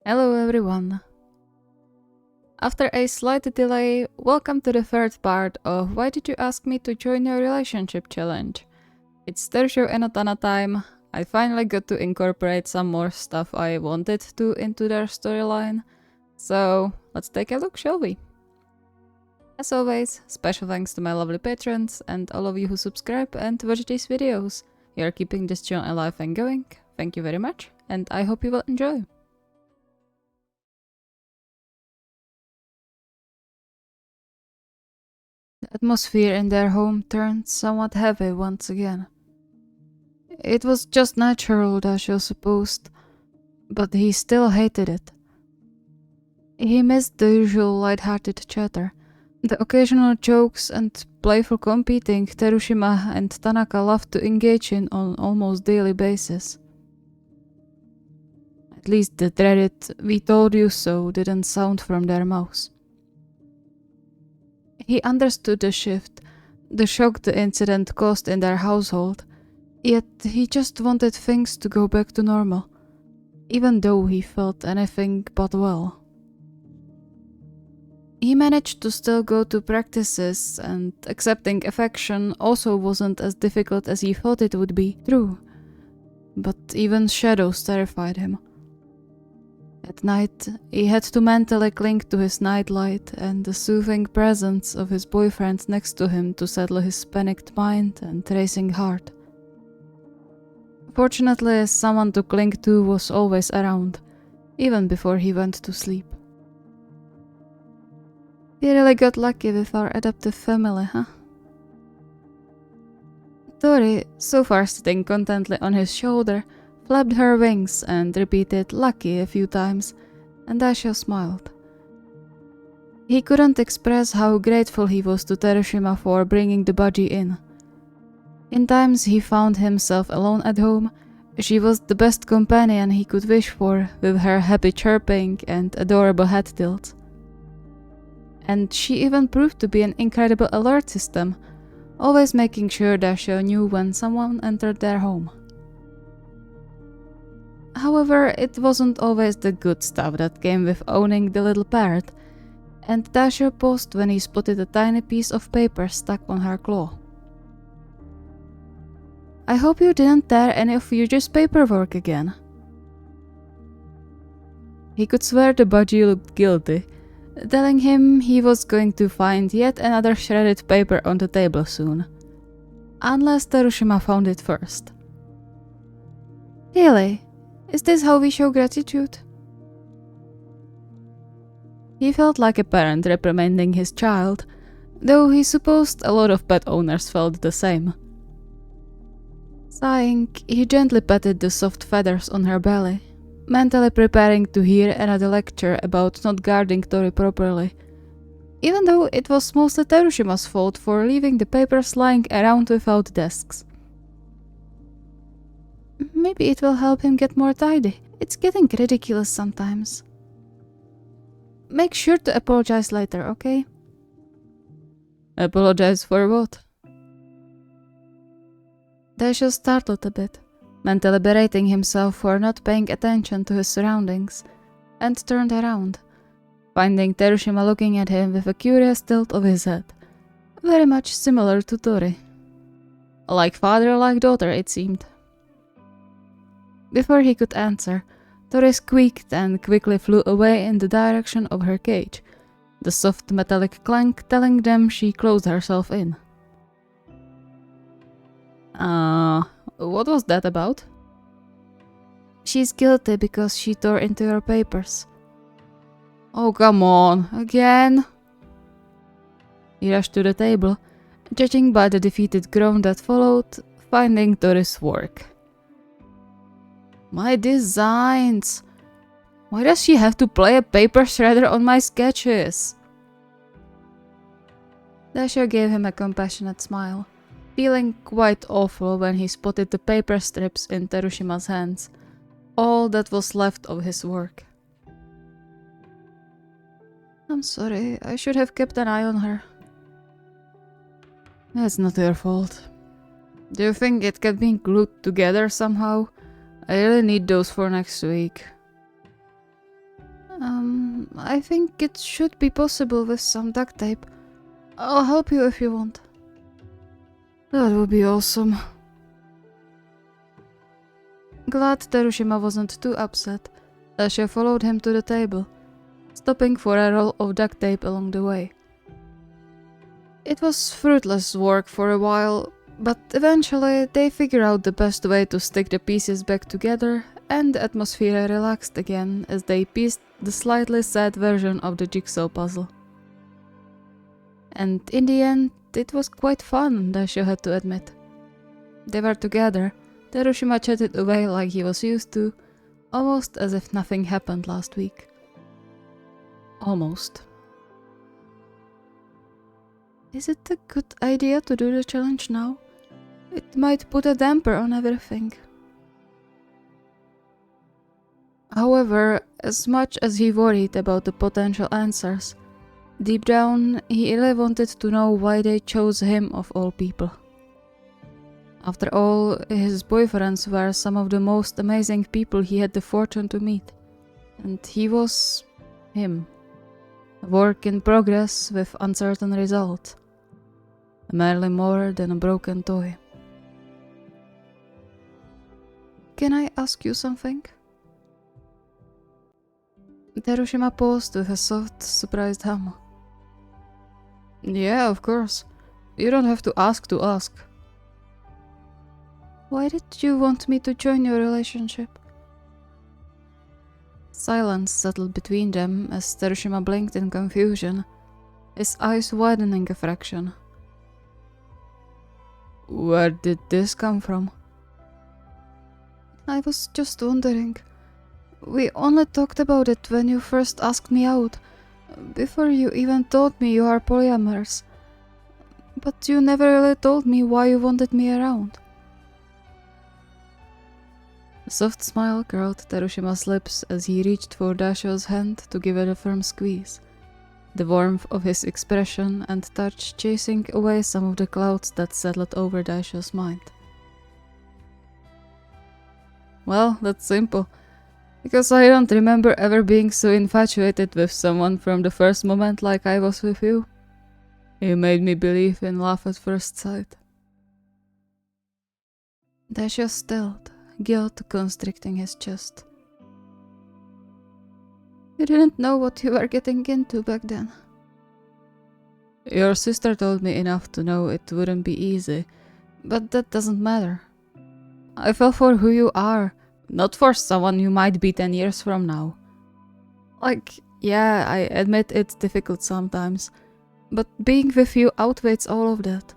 Hello everyone. After a slight delay, welcome to the third part of Why Did You Ask Me to Join Your Relationship Challenge. It's TeruShouEnnoTana time. I finally got to incorporate some more stuff I wanted to into their storyline. So let's take a look, shall we? As always, special thanks to my lovely patrons and all of you who subscribe and watch these videos. You're keeping this channel alive and going. Thank you very much, and I hope you will enjoy. The atmosphere in their home turned somewhat heavy once again. It was just natural, Dasho supposed, but he still hated it. He missed the usual light-hearted chatter, the occasional jokes and playful competing Terushima and Tanaka loved to engage in on almost daily basis. At least the dreaded "we told you so" didn't sound from their mouths. He understood the shift, the shock the incident caused in their household, yet he just wanted things to go back to normal, even though he felt anything but well. He managed to still go to practices, and accepting affection also wasn't as difficult as he thought it would be, true, but even shadows terrified him. At night, he had to mentally cling to his nightlight and the soothing presence of his boyfriend next to him to settle his panicked mind and racing heart. Fortunately, someone to cling to was always around, even before he went to sleep. He really got lucky with our adoptive family, huh? Tori, so far sitting contently on his shoulder, flapped her wings and repeated "lucky" a few times, and Dasho smiled. He couldn't express how grateful he was to Terushima for bringing the budgie in. In times he found himself alone at home, she was the best companion he could wish for, with her happy chirping and adorable head tilt. And she even proved to be an incredible alert system, always making sure Dasho knew when someone entered their home. However, it wasn't always the good stuff that came with owning the little parrot, and Dasho paused when he spotted a tiny piece of paper stuck on her claw. "I hope you didn't tear any of Yuji's paperwork again." He could swear the budgie looked guilty, telling him he was going to find yet another shredded paper on the table soon. Unless Terushima found it first. "Really? Is this how we show gratitude?" He felt like a parent reprimanding his child, though he supposed a lot of pet owners felt the same. Sighing, he gently patted the soft feathers on her belly, mentally preparing to hear another lecture about not guarding Tori properly, even though it was mostly Terushima's fault for leaving the papers lying around without desks. "Maybe it will help him get more tidy. It's getting ridiculous sometimes." "Make sure to apologize later, okay?" "Apologize for what?" Dasho startled a bit, mentally berating himself for not paying attention to his surroundings, and turned around, finding Terushima looking at him with a curious tilt of his head, very much similar to Tori. Like father, like daughter, it seemed. Before he could answer, Tori squeaked and quickly flew away in the direction of her cage, the soft metallic clank telling them she closed herself in. What was that about?" "She's guilty because she tore into your papers." "Oh, come on, again?" He rushed to the table, judging by the defeated groan that followed, finding Tori's work. "My designs! Why does she have to play a paper shredder on my sketches?" Dasho gave him a compassionate smile, feeling quite awful when he spotted the paper strips in Terushima's hands, all that was left of his work. "I'm sorry, I should have kept an eye on her." "It's not your fault. Do you think it can be glued together somehow? I really need those for next week." I think it should be possible with some duct tape. I'll help you if you want. That would be awesome. Glad Terushima wasn't too upset, Dasha followed him to the table, stopping for a roll of duct tape along the way. It was fruitless work for a while, but eventually they figured out the best way to stick the pieces back together, and the atmosphere relaxed again as they pieced the slightly sad version of the jigsaw puzzle. And in the end, it was quite fun, Dasha had to admit. They were together. Terushima chatted away like he was used to, almost as if nothing happened last week. Almost. Is it a good idea to do the challenge now? It might put a damper on everything. However, as much as he worried about the potential answers, deep down he really wanted to know why they chose him of all people. After all, his boyfriends were some of the most amazing people he had the fortune to meet, and he was him. A work in progress with uncertain results, merely more than a broken toy. Can I ask you something? Terushima paused with a soft, surprised hum. Yeah, of course. You don't have to ask to ask. Why did you want me to join your relationship? Silence settled between them as Terushima blinked in confusion, his eyes widening a fraction. Where did this come from? I was just wondering. We only talked about it when you first asked me out, before you even told me you are polyamorous. But you never really told me why you wanted me around. A soft smile curled Terushima's lips as he reached for Dasho's hand to give it a firm squeeze, the warmth of his expression and touch chasing away some of the clouds that settled over Dasho's mind. Well, that's simple, because I don't remember ever being so infatuated with someone from the first moment like I was with you. You made me believe in love at first sight. Dasho stilled, guilt constricting his chest. You didn't know what you were getting into back then. Your sister told me enough to know it wouldn't be easy, but that doesn't matter. I fell for who you are, not for someone you might be 10 years from now. Like, yeah, I admit it's difficult sometimes, but being with you outweighs all of that.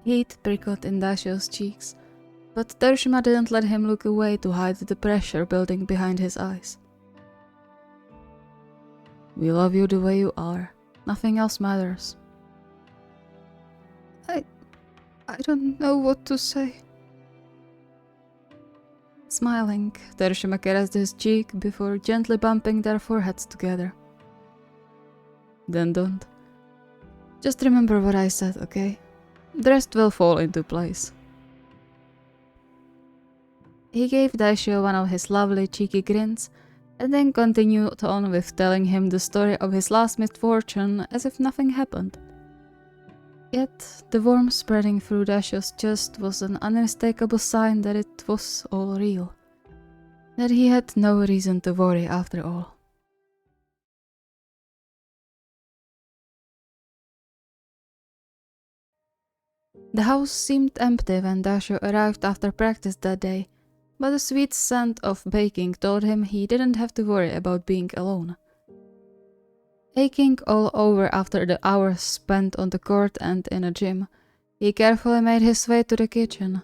Heat prickled in Dasho's cheeks, but Terushima didn't let him look away to hide the pressure building behind his eyes. We love you the way you are. Nothing else matters. I don't know what to say. Smiling, Terushima caressed his cheek before gently bumping their foreheads together. Then don't. Just remember what I said, okay? The rest will fall into place. He gave Daisho one of his lovely cheeky grins, and then continued on with telling him the story of his last misfortune as if nothing happened. Yet, the warmth spreading through Daisho's chest was an unmistakable sign that it was all real. That he had no reason to worry after all. The house seemed empty when Daisho arrived after practice that day, but the sweet scent of baking told him he didn't have to worry about being alone. Aching all over after the hours spent on the court and in a gym, he carefully made his way to the kitchen,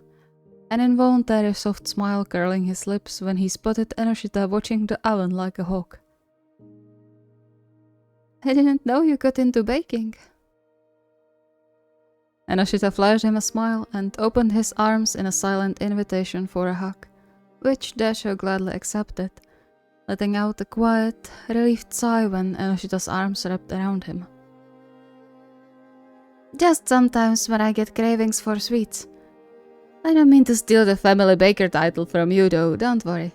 an involuntary soft smile curling his lips when he spotted Ennoshita watching the oven like a hawk. I didn't know you got into baking. Ennoshita flashed him a smile and opened his arms in a silent invitation for a hug, which Daisho gladly accepted, letting out a quiet, relieved sigh when Ennoshita's arms wrapped around him. Just sometimes when I get cravings for sweets. I don't mean to steal the family baker title from you though, don't worry.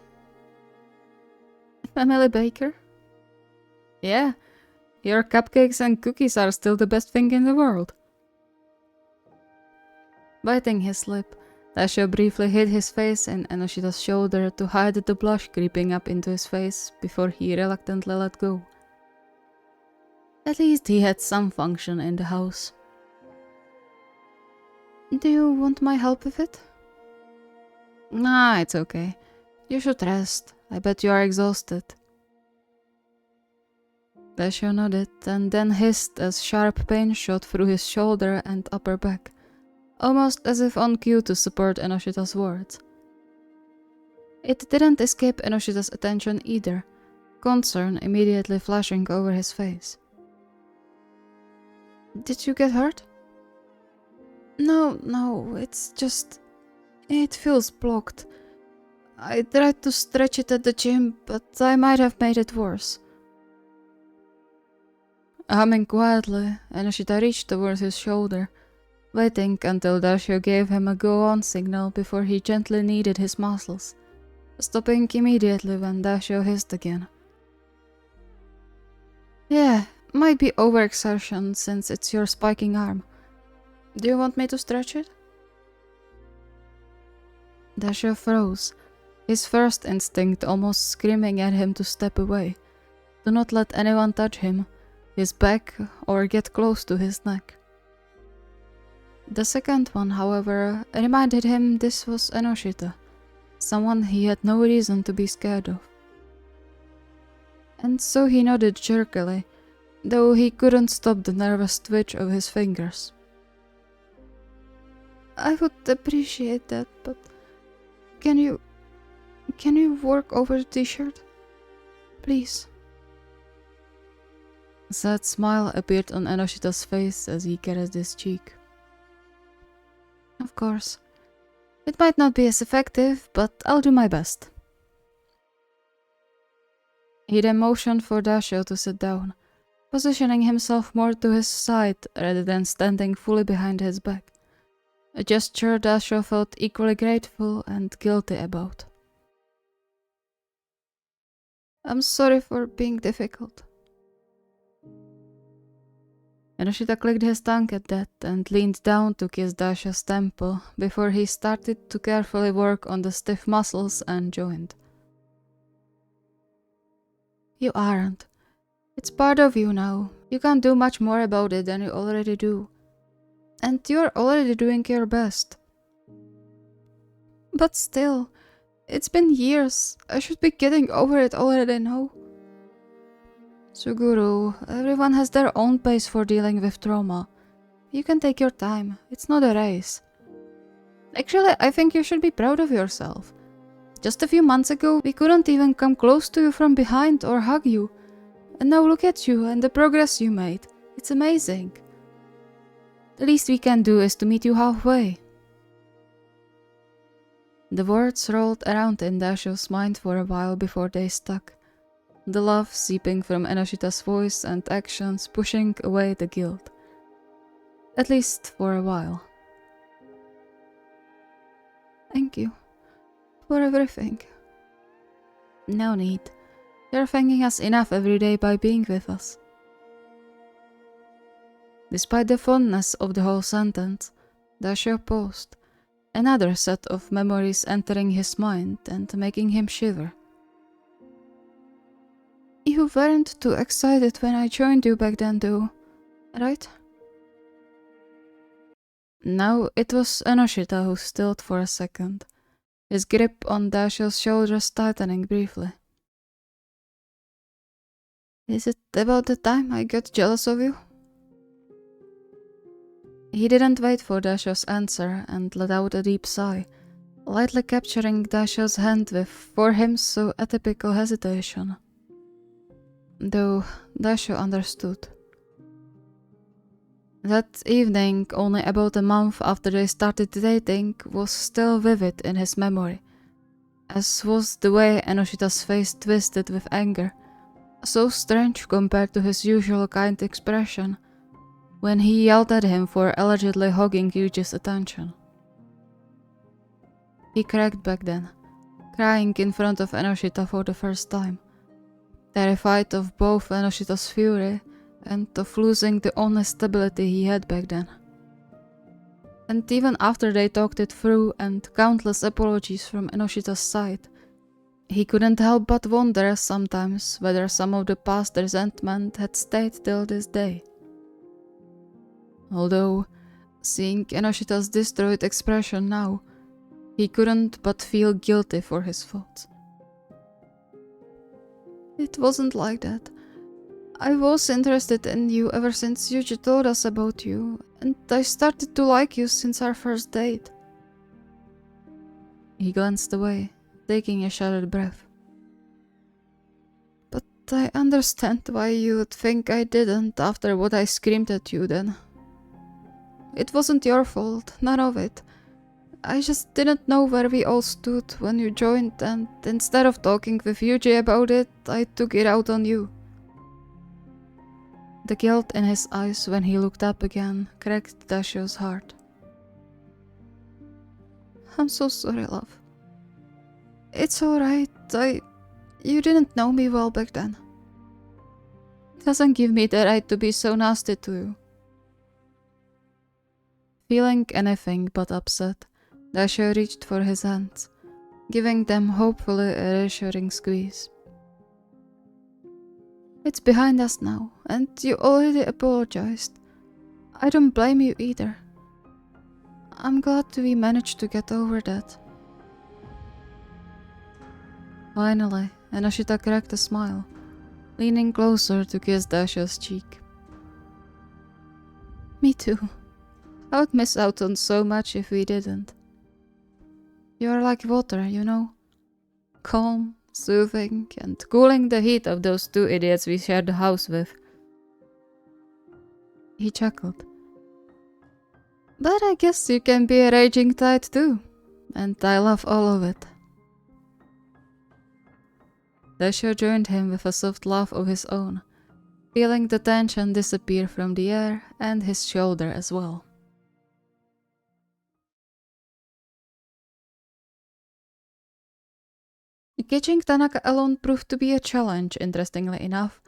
Emily Baker? Yeah, your cupcakes and cookies are still the best thing in the world. Biting his lip, Dasho briefly hid his face in Ennoshita's shoulder to hide the blush creeping up into his face before he reluctantly let go. At least he had some function in the house. Do you want my help with it? Nah, it's okay. You should rest. I bet you are exhausted. Dasho nodded and then hissed as sharp pain shot through his shoulder and upper back, almost as if on cue to support Ennoshita's words. It didn't escape Ennoshita's attention either, concern immediately flashing over his face. Did you get hurt? No, it's just... it feels blocked. I tried to stretch it at the gym, but I might have made it worse. Humming quietly, Ennoshita reached towards his shoulder, waiting until Dasho gave him a go-on signal before he gently kneaded his muscles, stopping immediately when Dasho hissed again. Yeah, might be overexertion since it's your spiking arm. Do you want me to stretch it? Dasho froze, his first instinct almost screaming at him to step away. Do not let anyone touch him, his back, or get close to his neck. The second one, however, reminded him this was Ennoshita, someone he had no reason to be scared of. And so he nodded jerkily, though he couldn't stop the nervous twitch of his fingers. I would appreciate that, but can you work over the t-shirt? Please. A sad smile appeared on Ennoshita's face as he caressed his cheek. Of course. It might not be as effective, but I'll do my best. He then motioned for Dasho to sit down, positioning himself more to his side rather than standing fully behind his back. A gesture Dasho felt equally grateful and guilty about. I'm sorry for being difficult. Ennoshita clicked his tongue at that and leaned down to kiss Dasho's temple before he started to carefully work on the stiff muscles and joint. You aren't. It's part of you now. You can't do much more about it than you already do. And you're already doing your best. But still, it's been years. I should be getting over it already now. Suguru, everyone has their own pace for dealing with trauma. You can take your time. It's not a race. Actually, I think you should be proud of yourself. Just a few months ago, we couldn't even come close to you from behind or hug you. And now look at you and the progress you made. It's amazing. The least we can do is to meet you halfway. The words rolled around in Dasho's mind for a while before they stuck, the love seeping from Ennoshita's voice and actions pushing away the guilt. At least for a while. Thank you for everything. No need. You're thanking us enough every day by being with us. Despite the fondness of the whole sentence, Dasho paused, another set of memories entering his mind and making him shiver. You weren't too excited when I joined you back then though, right? Now it was Ennoshita who stilled for a second, his grip on Dasho's shoulders tightening briefly. Is it about the time I got jealous of you? He didn't wait for Dasho's answer and let out a deep sigh, lightly capturing Dasho's hand with, for him, so atypical hesitation. Though Dasho understood. That evening, only about a month after they started dating, was still vivid in his memory, as was the way Ennoshita's face twisted with anger, so strange compared to his usual kind expression, when he yelled at him for allegedly hogging Yuji's attention. He cracked back then, crying in front of Ennoshita for the first time, terrified of both Ennoshita's fury and of losing the only stability he had back then. And even after they talked it through and countless apologies from Ennoshita's side, he couldn't help but wonder sometimes whether some of the past resentment had stayed till this day. Although, seeing Ennoshita's destroyed expression now, he couldn't but feel guilty for his faults. It wasn't like that. I was interested in you ever since Yuji told us about you, and I started to like you since our first date. He glanced away, taking a shattered breath. But I understand why you would think I didn't after what I screamed at you then. It wasn't your fault, none of it. I just didn't know where we all stood when you joined, and instead of talking with Yuji about it, I took it out on you. The guilt in his eyes when he looked up again cracked Dashio's heart. I'm so sorry, love. It's alright, you didn't know me well back then. Doesn't give me the right to be so nasty to you. Feeling anything but upset, Dashio reached for his hands, giving them hopefully a reassuring squeeze. It's behind us now, and you already apologized. I don't blame you either. I'm glad we managed to get over that. Finally, Ennoshita cracked a smile, leaning closer to kiss Dashio's cheek. Me too. I would miss out on so much if we didn't. You're like water, you know? Calm, soothing, and cooling the heat of those two idiots we shared the house with. He chuckled. But I guess you can be a raging tide too, and I love all of it. Dashio joined him with a soft laugh of his own, feeling the tension disappear from the air and his shoulder as well. Catching Tanaka alone proved to be a challenge, interestingly enough,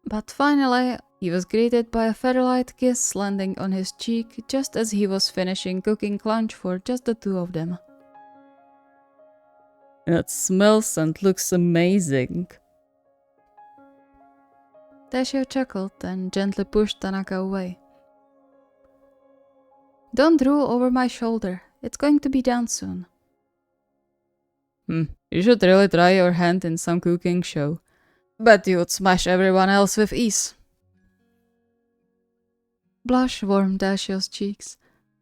but finally he was greeted by a feather-light kiss landing on his cheek just as he was finishing cooking lunch for just the two of them. It smells and looks amazing. Dashio chuckled and gently pushed Tanaka away. Don't drool over my shoulder, it's going to be done soon. You should really try your hand in some cooking show. Bet you would smash everyone else with ease. Blush warmed Dashio's cheeks,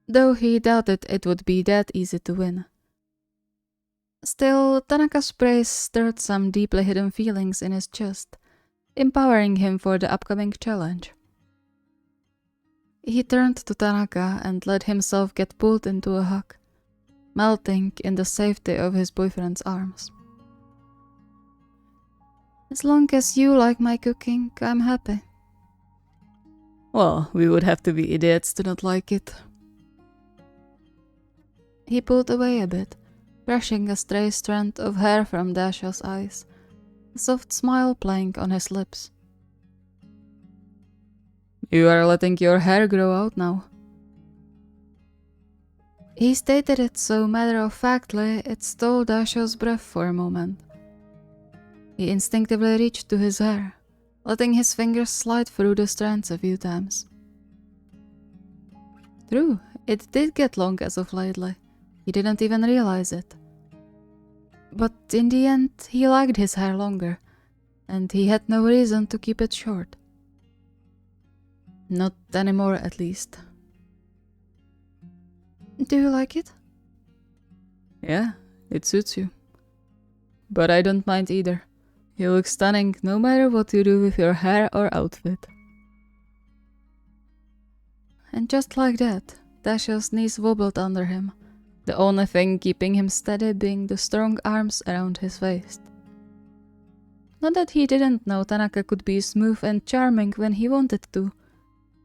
though he doubted it would be that easy to win. Still, Tanaka's praise stirred some deeply hidden feelings in his chest, empowering him for the upcoming challenge. He turned to Tanaka and let himself get pulled into a hug, melting in the safety of his boyfriend's arms. As long as you like my cooking, I'm happy. Well, we would have to be idiots to not like it. He pulled away a bit, brushing a stray strand of hair from Dashio's eyes, a soft smile playing on his lips. You are letting your hair grow out now. He stated it so matter-of-factly it stole Dashio's breath for a moment. He instinctively reached to his hair, letting his fingers slide through the strands a few times. True, it did get long as of lately. He didn't even realize it. But in the end, he liked his hair longer, and he had no reason to keep it short. Not anymore, at least. Do you like it? Yeah, it suits you. But I don't mind either. You look stunning no matter what you do with your hair or outfit. And just like that, Dashio's knees wobbled under him, the only thing keeping him steady being the strong arms around his waist. Not that he didn't know Tanaka could be smooth and charming when he wanted to,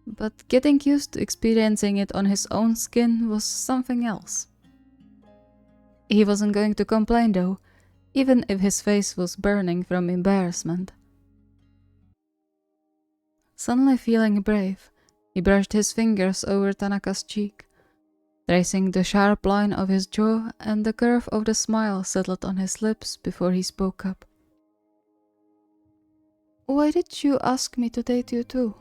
but getting used to experiencing it on his own skin was something else. He wasn't going to complain though, even if his face was burning from embarrassment. Suddenly feeling brave, he brushed his fingers over Tanaka's cheek, tracing the sharp line of his jaw, and the curve of the smile settled on his lips before he spoke up. "Why did you ask me to date you too?"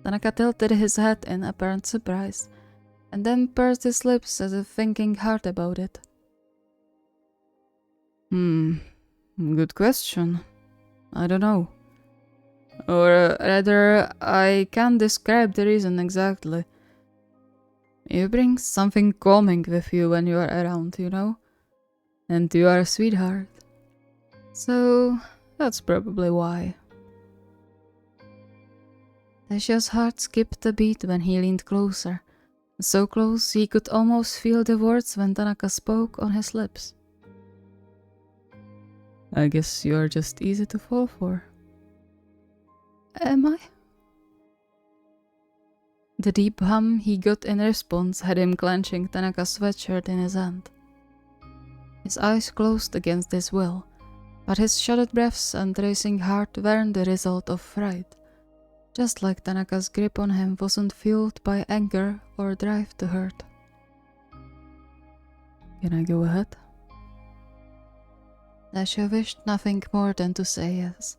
Tanaka tilted his head in apparent surprise, and then pursed his lips as if thinking hard about it. Good question. I don't know. Or rather, I can't describe the reason exactly. You bring something calming with you when you are around, you know? And you are a sweetheart. So, that's probably why. Tasha's heart skipped a beat when he leaned closer, so close he could almost feel the words when Tanaka spoke on his lips. I guess you're just easy to fall for. Am I? The deep hum he got in response had him clenching Tanaka's sweatshirt in his hand. His eyes closed against his will, but his shuddered breaths and racing heart weren't the result of fright, just like Tanaka's grip on him wasn't fueled by anger or drive to hurt. Can I go ahead? Dasha wished nothing more than to say yes,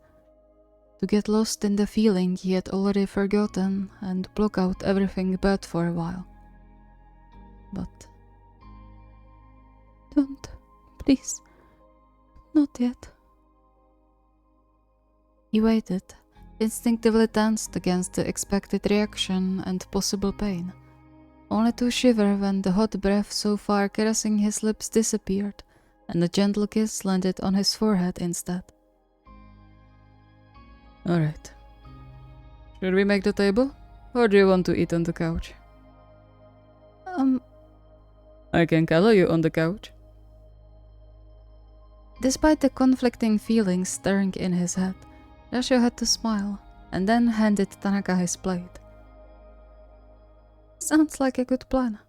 to get lost in the feeling he had already forgotten and block out everything but for a while. But... Don't, please, not yet. He waited, instinctively tensed against the expected reaction and possible pain, only to shiver when the hot breath so far caressing his lips disappeared and a gentle kiss landed on his forehead instead. Alright. Should we make the table? Or do you want to eat on the couch? I can cuddle you on the couch. Despite the conflicting feelings stirring in his head, Rashio had to smile, and then handed Tanaka his plate. Sounds like a good plan.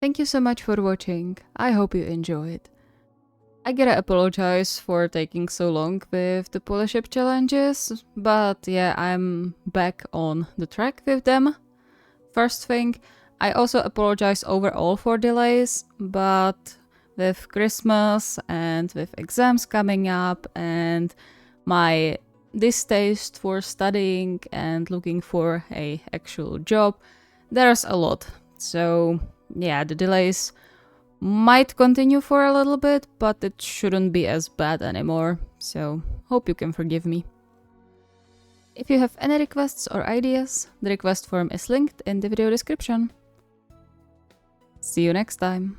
Thank you so much for watching. I hope you enjoyed. I gotta apologize for taking so long with the Polyship challenges, but yeah, I'm back on the track with them. First thing, I also apologize overall for delays, but with Christmas and with exams coming up and my distaste for studying and looking for a actual job, there's a lot. So yeah, the delays might continue for a little bit, but it shouldn't be as bad anymore, so hope you can forgive me. If you have any requests or ideas, the request form is linked in the video description. See you next time.